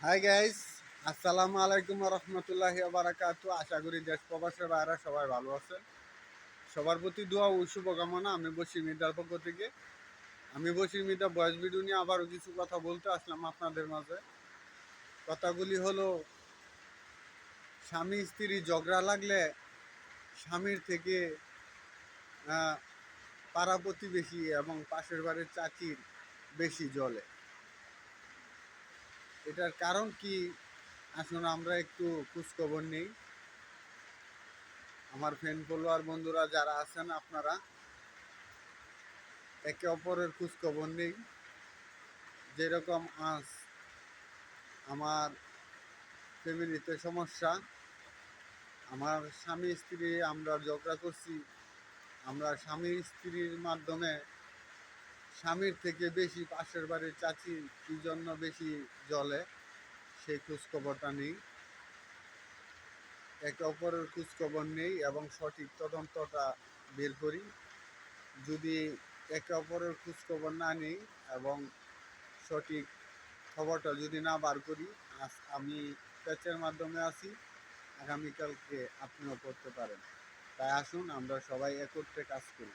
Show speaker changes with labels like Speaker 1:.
Speaker 1: Hi guys, আসসালামু আলাইকুম রহমতুল্লাহি বারাকাতু। আশা করি দেশ প্রবাসের বাইরে সবাই ভালো আছে। সবার প্রতি দোয়া ও শুভকামনা। আমি বশির মির্জার পক্ষ থেকে। আমি বশির মির্জা ভয়েস ভিডিও নিয়ে আবারও কিছু কথা বলতে আসলাম আপনাদের মাঝে। কথাগুলি হলো, স্বামী স্ত্রী ঝগড়া লাগলে স্বামীর থেকে পাড়া প্রতিবেশী এবং পাশের বাড়ির চাচির বেশি জ্বলে। এটার কারণ কি? আসুন আমরা একটু খোঁজখবর নেই। আমার ফ্রেন্ড ফলোয়ার বন্ধুরা যারা আছেন, আপনারা একে অপরের খোঁজখবর নেই। যেরকম আজ আমার ফ্যামিলিতে সমস্যা, আমার স্বামী স্ত্রী আমরা ঝগড়া করছি। আমরা স্বামী স্ত্রীর মাধ্যমে স্বামীর থেকে বেশি পাশের বাড়ির চাচি কি জন্য বেশি জ্বলে সেই খোঁজখবরটা নেই। একে অপরের খোঁজখবর নেই এবং সঠিক তদন্তটা বের করি। যদি একে অপরের খোঁজখবর না নিই এবং সঠিক খবরটা যদি না বার করি, আজ আমি প্যাচের মাধ্যমে আছি, আগামীকালকে আপনিও করতে পারেন। তাই আসুন আমরা সবাই একত্রে কাজ করি।